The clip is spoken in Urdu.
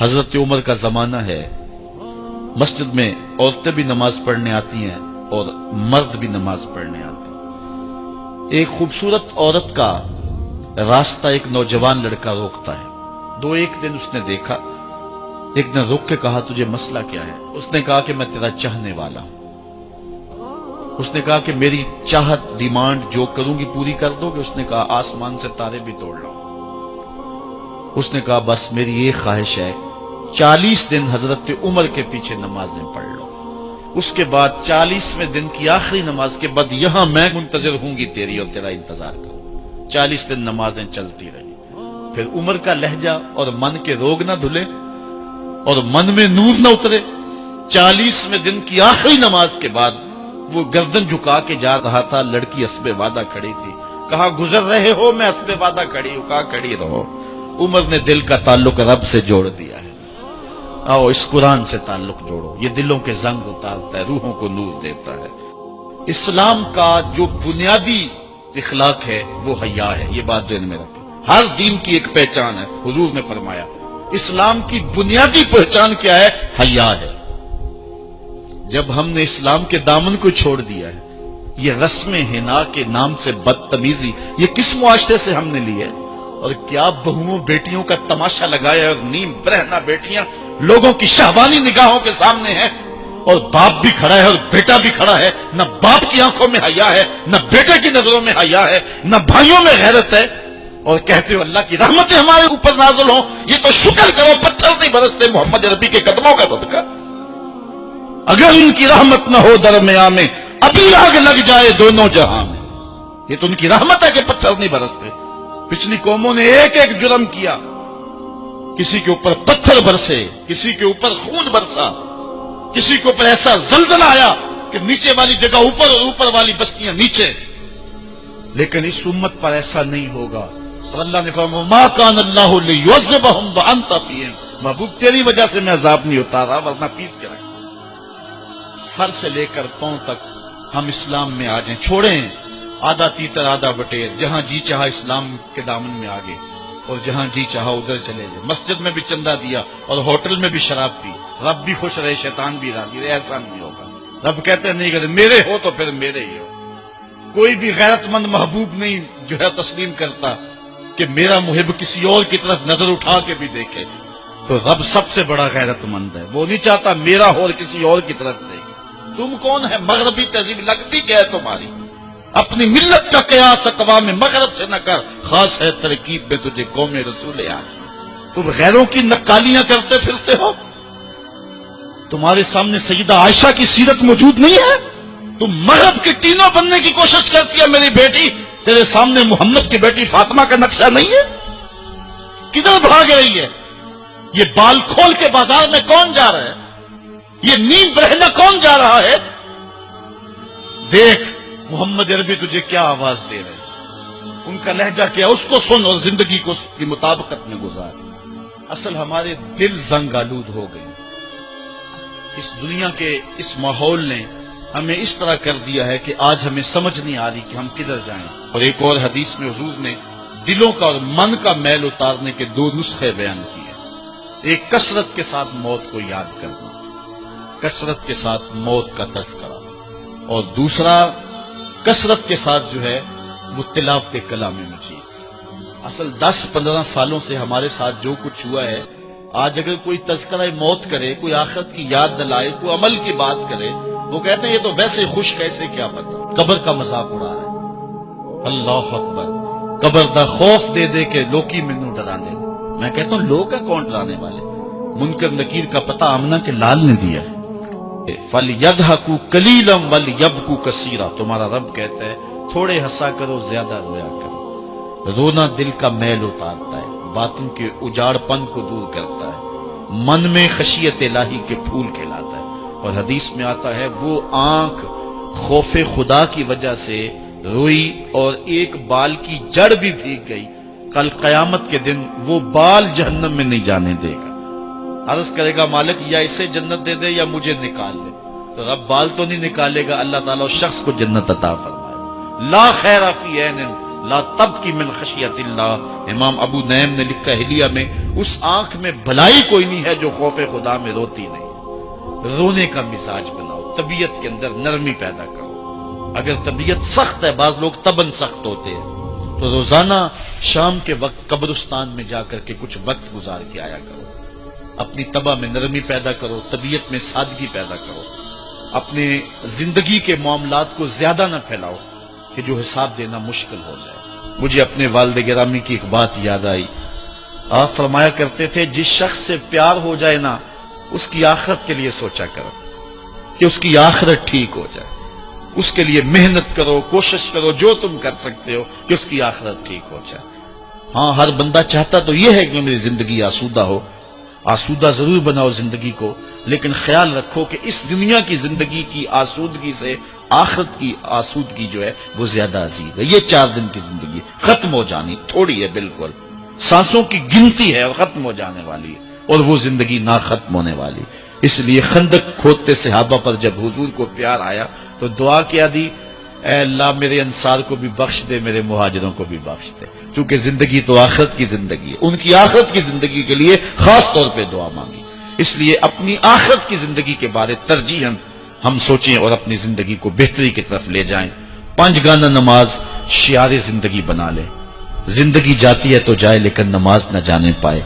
حضرت عمر کا زمانہ ہے، مسجد میں عورتیں بھی نماز پڑھنے آتی ہیں اور مرد بھی نماز پڑھنے آتے ہیں۔ ایک خوبصورت عورت کا راستہ ایک نوجوان لڑکا روکتا ہے۔ ایک دن اس نے دیکھا، ایک دن روک کے کہا تجھے مسئلہ کیا ہے؟ اس نے کہا کہ میں تیرا چاہنے والا ہوں۔ اس نے کہا کہ میری چاہت ڈیمانڈ جو کروں گی پوری کر دو گے؟ اس نے کہا آسمان سے تارے بھی توڑ لو۔ اس نے کہا بس میری یہ خواہش ہے 40 دن حضرت عمر کے پیچھے نمازیں پڑھ لو، اس کے بعد 40ویں دن کی آخری نماز کے بعد یہاں میں منتظر ہوں گی تیری اور تیرا انتظار کروں۔ 40 دن نمازیں چلتی رہی۔ پھر عمر کا لہجہ اور من کے روگ نہ دھلے اور من میں نور نہ اترے۔ 40ویں دن کی آخری نماز کے بعد وہ گردن جھکا کے جا رہا تھا، لڑکی اسبِ وعدہ کھڑی تھی۔ کہا گزر رہے ہو؟ میں اسبِ وعدہ کھڑی ہوں۔ کہا کھڑی رہو۔ عمر نے دل کا تعلق رب سے جوڑ دیا ہے۔ آؤ اس قرآن سے تعلق جوڑو، یہ دلوں کے زنگ اتارتا ہے، روحوں کو نور دیتا ہے۔ اسلام کا جو بنیادی اخلاق ہے وہ حیا ہے، یہ بات ذہن میں رکھیں۔ ہر دین کی ایک پہچان ہے، حضور نے فرمایا اسلام کی بنیادی پہچان کیا ہے؟ حیا ہے۔ جب ہم نے اسلام کے دامن کو چھوڑ دیا ہے، یہ رسم حنا کے نام سے بدتمیزی یہ کس معاشرے سے ہم نے لی ہے؟ اور کیا بہوؤں بیٹیوں کا تماشا لگایا، اور نیم برہنہ بیٹیاں لوگوں کی شہوانی نگاہوں کے سامنے ہیں، اور باپ بھی کھڑا ہے اور بیٹا بھی کھڑا ہے۔ نہ باپ کی آنکھوں میں حیا ہے، نہ بیٹے کی نظروں میں حیا ہے، نہ بھائیوں میں غیرت ہے، اور کہتے ہو اللہ کی رحمتیں ہمارے اوپر نازل ہوں۔ یہ تو شکر کرو پتھر نہیں برستے محمد عربی کے قدموں کا صدقہ۔ اگر ان کی رحمت نہ ہو درمیان میں ابھی آگ لگ جائے دونوں جہاں میں۔ یہ تو ان کی رحمت ہے کہ پتھر نہیں برستے۔ پچھلی قوموں نے ایک ایک جرم کیا، کسی کے اوپر پتھر برسے، کسی کے اوپر خون برسا، کسی کے اوپر ایسا زلزلہ آیا کہ نیچے والی جگہ اوپر اور اوپر والی بستیاں نیچے۔ لیکن اس امت پر ایسا نہیں ہوگا۔ اور اللہ نے فرمایا ما کان اللہ لیعذبہم وانت فیہم، محبوب تیری وجہ سے میں عذاب نہیں اتارا ورنہ پیس کے رکھ۔ سر سے لے کر پاؤں تک ہم اسلام میں آ جائیں، چھوڑیں آدھا تیتر آدھا بٹیر، جہاں جی چاہا اسلام کے دامن میں آگے اور جہاں جی چاہا ادھر چلے گئے۔ مسجد میں بھی چندہ دیا اور ہوٹل میں بھی شراب پی، رب بھی خوش رہے شیطان بھی راضی رہے، ایسا نہیں ہوگا۔ رب کہتے نہیں کہ میرے ہو تو پھر میرے ہی ہو۔ کوئی بھی غیرت مند محبوب نہیں جو ہے تسلیم کرتا کہ میرا محب کسی اور کی طرف نظر اٹھا کے بھی دیکھے۔ تو رب سب سے بڑا غیرت مند ہے، وہ نہیں چاہتا میرا ہو اور کسی اور کی طرف دیکھے۔ تم کون ہے؟ مغربی تہذیب لگتی کیا ہے تمہاری؟ اپنی ملت کا قیاس اقوام مغرب سے نہ کر، خاص ہے ترکیب میں تجھے قوم رسول آج۔ تم غیروں کی نقالیاں کرتے پھرتے ہو، تمہارے سامنے سیدہ عائشہ کی سیرت موجود نہیں ہے؟ تم مغرب کی ٹینوں بننے کی کوشش کرتی ہے میری بیٹی، تیرے سامنے محمد کی بیٹی فاطمہ کا نقشہ نہیں ہے؟ کدھر بھاگ رہی ہے؟ یہ بال کھول کے بازار میں کون جا رہا ہے؟ یہ نیم برہنہ کون جا رہا ہے؟ دیکھ محمد عربی تجھے کیا آواز دے رہے ہیں، ان کا لہجہ کیا، اس کو سن اور زندگی کو اس کی مطابقت میں گزار۔ اصل ہمارے دل زنگ آلود ہو گئے، اس دنیا کے اس ماحول نے ہمیں اس طرح کر دیا ہے کہ آج ہمیں سمجھ نہیں آ رہی کہ ہم کدھر جائیں۔ اور ایک اور حدیث میں حضور نے دلوں کا اور من کا میل اتارنے کے 2 نسخے بیان کیے۔ ایک کثرت کے ساتھ موت کو یاد کرنا، کثرت کے ساتھ موت کا تذکرہ، اور دوسرا کثرت کے ساتھ جو ہے وہ تلاوت کلام مجید۔ اصل 10-15 سالوں سے ہمارے ساتھ جو کچھ ہوا ہے، آج اگر کوئی تذکرہ موت کرے، کوئی آخرت کی یاد دلائے، کوئی عمل کی بات کرے، وہ کہتے ہیں یہ تو ویسے خوش کیسے، کیا پتہ، قبر کا مذاق اڑا رہا ہے۔ اللہ اکبر، قبر دا خوف دے دے کے لوکی مینوں ڈرا دے۔ میں کہتا ہوں لوگ ہیں کون ڈرانے والے؟ منکر نکیر کا پتہ آمنہ کے لال نے دیا ہے۔ فَلْيَضْحَكُوا قَلِيلًا وَلْيَبْكُوا كَثِيرًا، تمہارا رب کہتا ہے تھوڑے ہنسا کرو زیادہ رویا کرو۔ رونا دل کا میل اتارتا ہے، باطن کے اجاڑ پن کو دور کرتا ہے، من میں خشیت الہی کے پھول کھلاتا ہے۔ اور حدیث میں آتا ہے وہ آنکھ خوف خدا کی وجہ سے روئی اور ایک بال کی جڑ بھی بھیگ گئی، کل قیامت کے دن وہ بال جہنم میں نہیں جانے دے گا۔ عرض کرے گا مالک یا اسے جنت دے دے یا مجھے نکال لے، تو رب بال تو نہیں نکالے گا، اللہ تعالیٰ اس شخص کو جنت عطا فرمائے۔ لا خیر فی عین لا تبکی من خشیت اللہ، امام ابو نعیم نے لکھا حلیہ میں، اس آنکھ میں بھلائی کوئی نہیں ہے جو خوف خدا میں روتی نہیں۔ رونے کا مزاج بناؤ، طبیعت کے اندر نرمی پیدا کرو۔ اگر طبیعت سخت ہے، بعض لوگ تباً سخت ہوتے ہیں، تو روزانہ شام کے وقت قبرستان میں جا کر کے کچھ وقت گزار کے آیا کرو۔ اپنی طبع میں نرمی پیدا کرو، طبیعت میں سادگی پیدا کرو۔ اپنے زندگی کے معاملات کو زیادہ نہ پھیلاؤ کہ جو حساب دینا مشکل ہو جائے۔ مجھے اپنے والد گرامی کی ایک بات یاد آئی۔ آپ فرمایا کرتے تھے جس شخص سے پیار ہو جائے نا، اس کی آخرت کے لیے سوچا کرو کہ اس کی آخرت ٹھیک ہو جائے، اس کے لیے محنت کرو، کوشش کرو، جو تم کر سکتے ہو کہ اس کی آخرت ٹھیک ہو جائے۔ ہاں، ہر بندہ چاہتا تو یہ ہے کہ میری زندگی آسودہ ہو، آسودہ ضرور بناؤ زندگی کو، لیکن خیال رکھو کہ اس دنیا کی زندگی کی آسودگی سے آخرت کی آسودگی جو ہے وہ زیادہ عزیز ہے۔ یہ 4 دن کی زندگی ختم ہو جانی، تھوڑی ہے، بالکل سانسوں کی گنتی ہے اور ختم ہو جانے والی ہے، اور وہ زندگی نہ ختم ہونے والی۔ اس لیے خندق کھودتے صحابہ پر جب حضور کو پیار آیا تو دعا کیا دی، اے اللہ میرے انصار کو بھی بخش دے، میرے مہاجروں کو بھی بخش دے، کیونکہ زندگی تو آخرت کی زندگی ہے۔ ان کی آخرت کی زندگی کے لیے خاص طور پہ دعا مانگی۔ اس لیے اپنی آخرت کی زندگی کے بارے ترجیحاً ہم سوچیں اور اپنی زندگی کو بہتری کی طرف لے جائیں۔ 5 گانا نماز شعار زندگی بنا لیں۔ زندگی جاتی ہے تو جائے، لیکن نماز نہ جانے پائے۔